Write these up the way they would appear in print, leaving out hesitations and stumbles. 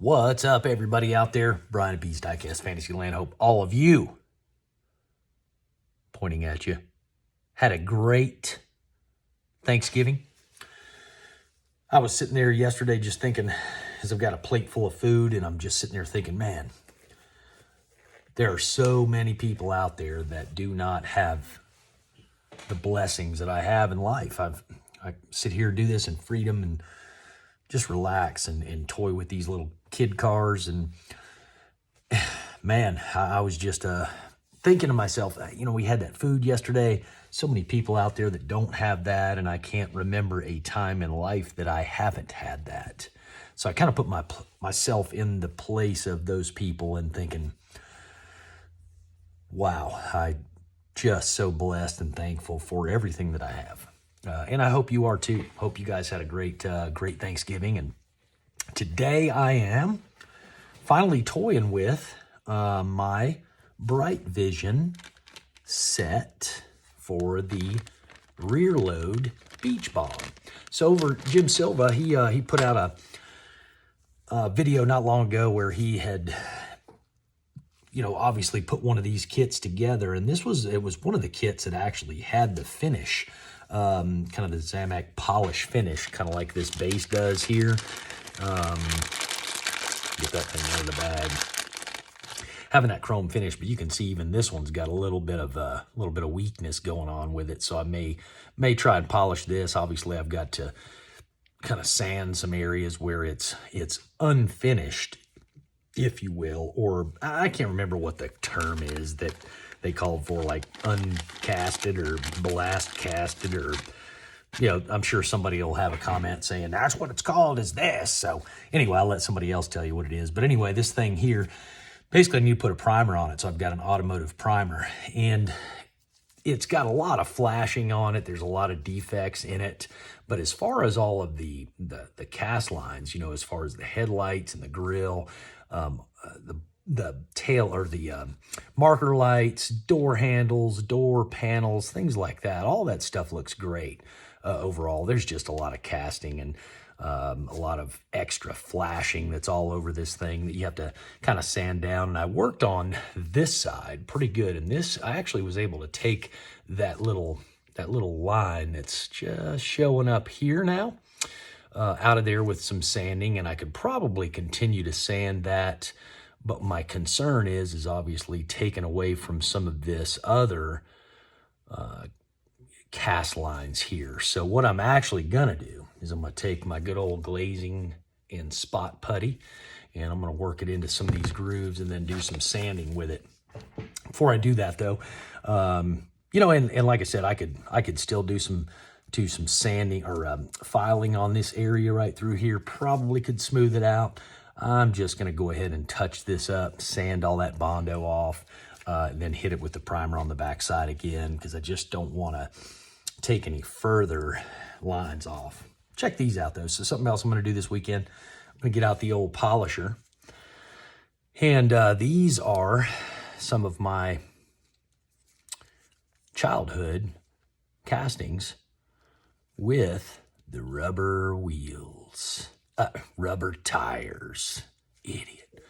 What's up, everybody out there? Brian at Beast Diecast Fantasyland. Hope all of you, pointing at you, had a great Thanksgiving. I was sitting there yesterday just thinking, as I've got a plate full of food, and I'm just sitting there thinking, man, there are so many people out there that do not have the blessings that I have in life. I sit here, do this in freedom, and just relax and toy with these little kid cars. And man, I was just thinking to myself, we had that food yesterday. So many people out there that don't have that, and I can't remember a time in life that I haven't had that. So I kind of put myself in the place of those people and thinking, wow, I'm just so blessed and thankful for everything that I have. And I hope you are too. Hope you guys had a great Thanksgiving. And today I am finally toying with my Brightvision set for the rear load beach bomb. So over Jim Silva, he put out a video not long ago where he had, obviously put one of these kits together, and it was one of the kits that actually had the finish. Kind of the Zamac polish finish, kind of like this base does here. Get that thing out of the bag. Having that chrome finish, but you can see even this one's got a little bit of weakness going on with it. So I may try and polish this. Obviously, I've got to kind of sand some areas where it's unfinished, if you will, or I can't remember what the term is that they called for, like uncasted or blast casted, or I'm sure somebody will have a comment saying that's what it's called, is this. So anyway, I'll let somebody else tell you what it is. But anyway, this thing here, basically I need to put a primer on it. So I've got an automotive primer, and it's got a lot of flashing on it. There's a lot of defects in it. But as far as all of the cast lines, as far as the headlights and the grill, the tail or the marker lights, door handles, door panels, things like that, all that stuff looks great overall. There's just a lot of casting and a lot of extra flashing that's all over this thing that you have to kind of sand down. And I worked on this side pretty good. And this, I actually was able to take that little line that's just showing up here now out of there with some sanding, and I could probably continue to sand that. But my concern is obviously taken away from some of this other cast lines here. So what I'm actually gonna do is I'm gonna take my good old glazing and spot putty, and I'm gonna work it into some of these grooves and then do some sanding with it. Before I do that though, and like I said, I could still do some sanding or filing on this area right through here. Probably could smooth it out. I'm just going to go ahead and touch this up, sand all that Bondo off, and then hit it with the primer on the back side again, because I just don't want to take any further lines off. Check these out, though. So something else I'm going to do this weekend, I'm going to get out the old polisher. And these are some of my childhood castings with the rubber wheels. Rubber tires. Idiot.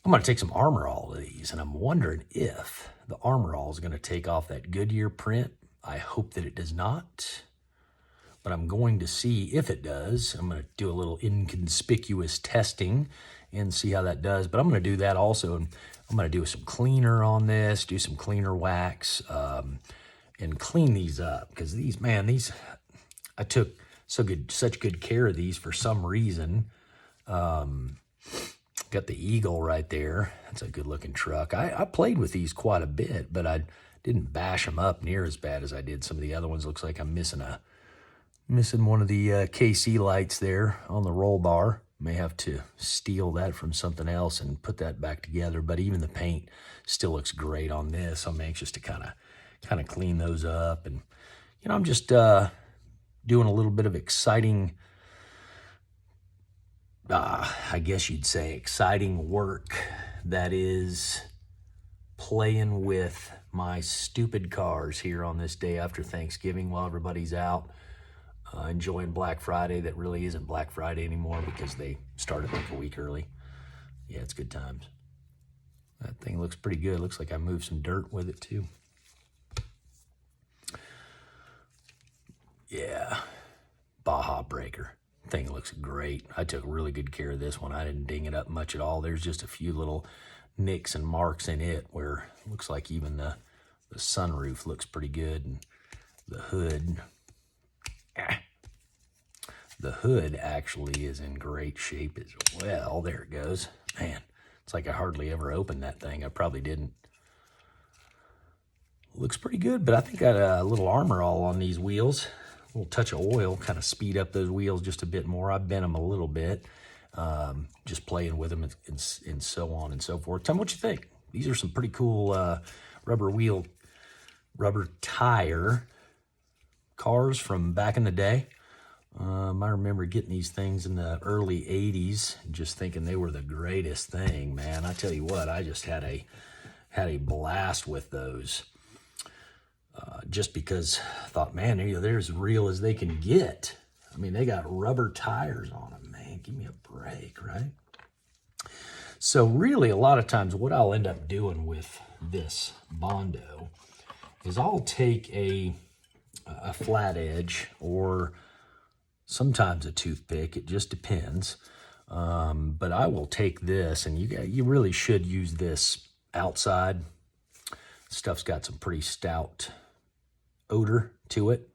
I'm going to take some Armor All of these, and I'm wondering if the Armor All is going to take off that Goodyear print. I hope that it does not, but I'm going to see if it does. I'm going to do a little inconspicuous testing and see how that does, but I'm going to do that also, and I'm going to do some cleaner on this, do some cleaner wax, and clean these up, because these, I took such good care of these for some reason. Got the Eagle right there. That's a good looking truck. I played with these quite a bit, but I didn't bash them up near as bad as I did some of the other ones. Looks like I'm missing one of the KC lights there on the roll bar. May have to steal that from something else and put that back together. But even the paint still looks great on this. I'm anxious to kind of clean those up, and I'm just doing a little bit of exciting, I guess you'd say exciting work, that is playing with my stupid cars here on this day after Thanksgiving while everybody's out. enjoying Black Friday that really isn't Black Friday anymore because they started like a week early. Yeah, it's good times. That thing looks pretty good. Looks like I moved some dirt with it too. Yeah, Baja Breaker. Thing looks great. I took really good care of this one. I didn't ding it up much at all. There's just a few little nicks and marks in it where it looks like even the sunroof looks pretty good, and the hood. The hood actually is in great shape as well. There it goes. Man, it's like I hardly ever opened that thing. I probably didn't. Looks pretty good, but I think I got a little armor all on these wheels. A little touch of oil, kind of speed up those wheels just a bit more. I bent them a little bit, just playing with them and so on and so forth. Tell me what you think. These are some pretty cool rubber tire cars from back in the day. I remember getting these things in the early 80s and just thinking they were the greatest thing, man. I tell you what, I just had a blast with those. Just because I thought, man, they're as real as they can get. I mean, they got rubber tires on them, man. Give me a break, right? So really, a lot of times what I'll end up doing with this Bondo is I'll take a flat edge or sometimes a toothpick. It just depends. But I will take this, and you really should use this outside. Stuff's got some pretty stout odor to it.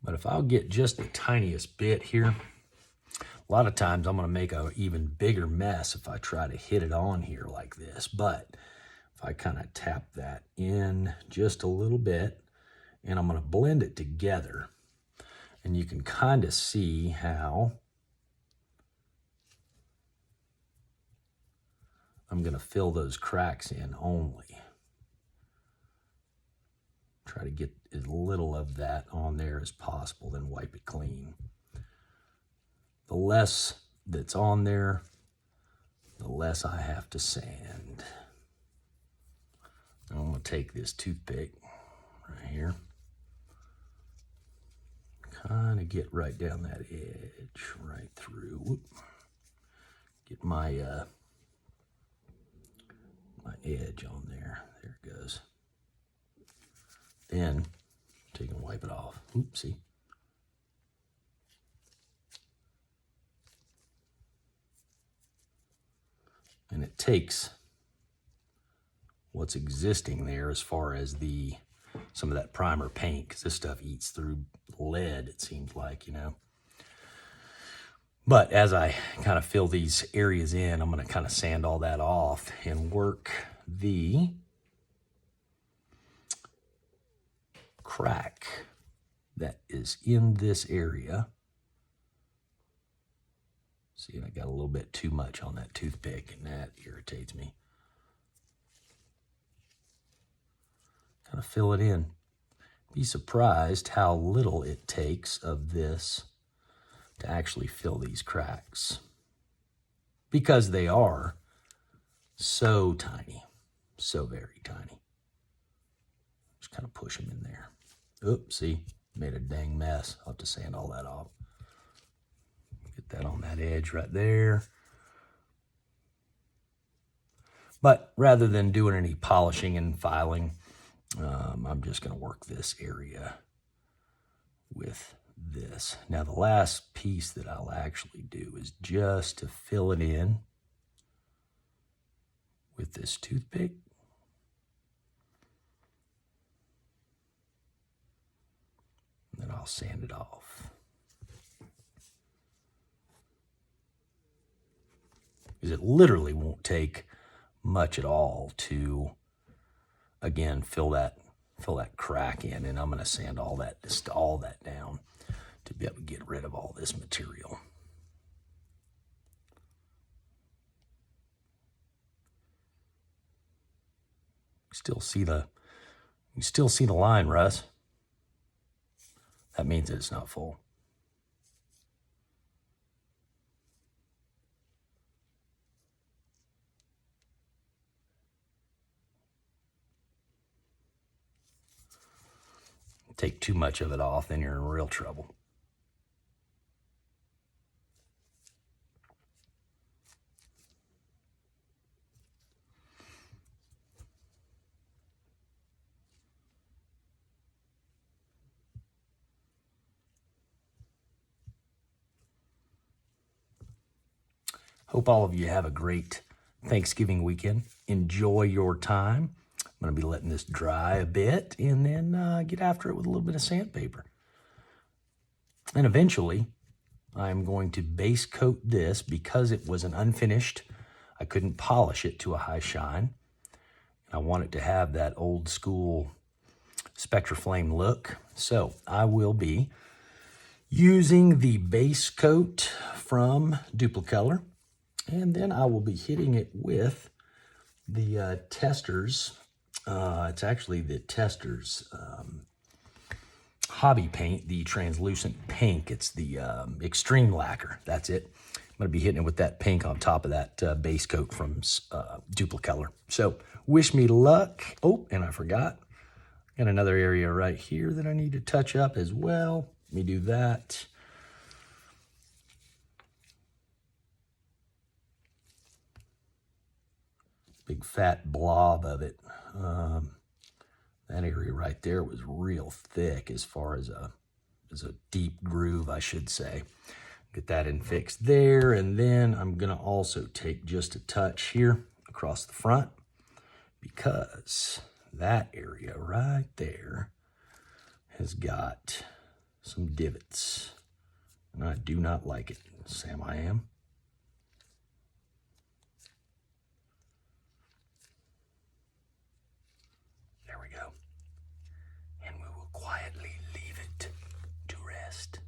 But if I'll get just the tiniest bit here, a lot of times I'm going to make an even bigger mess if I try to hit it on here like this. But if I kind of tap that in just a little bit, and I'm going to blend it together, and you can kind of see how I'm going to fill those cracks in only. Try to get as little of that on there as possible, then wipe it clean. The less that's on there, the less I have to sand. I'm going to take this toothpick right here, kind of get right down that edge, right through. Whoop. Get my edge on there. There it goes. Then take and wipe it off. Oopsie. And it takes what's existing there as far as some of that primer paint, because this stuff eats through lead, it seems like, But as I kind of fill these areas in, I'm going to kind of sand all that off and work the crack that is in this area. See, I got a little bit too much on that toothpick, and that irritates me. Kind of fill it in. Be surprised how little it takes of this to actually fill these cracks, because they are so tiny, so very tiny. Just kind of push them in there. Oops, see, made a dang mess. I'll have to sand all that off. Get that on that edge right there. But rather than doing any polishing and filing, I'm just going to work this area with this. Now, the last piece that I'll actually do is just to fill it in with this toothpick. And then I'll sand it off. Because it literally won't take much at all to, again, fill that crack in, and I'm going to sand all that down to be able to get rid of all this material. You still see the line, Russ. That means that it's not full. Take too much of it off, then you're in real trouble. Hope all of you have a great Thanksgiving weekend. Enjoy your time. I'm going to be letting this dry a bit and then get after it with a little bit of sandpaper. And eventually, I'm going to base coat this because it was an unfinished. I couldn't polish it to a high shine. I want it to have that old school Spectraflame look. So I will be using the base coat from Duplicolor, and then I will be hitting it with the Testors. It's actually the Testors hobby paint, the translucent pink. It's the extreme lacquer. That's it. I'm going to be hitting it with that pink on top of that base coat from Duplicolor. So wish me luck. Oh, and I forgot. Got another area right here that I need to touch up as well. Let me do that. Big fat blob of it. That area right there was real thick as far as a deep groove, I should say. Get that in fixed there, and then I'm gonna also take just a touch here across the front because that area right there has got some divots, and I do not like it, Sam I am. There we go. And we will quietly leave it to rest.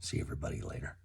See everybody later.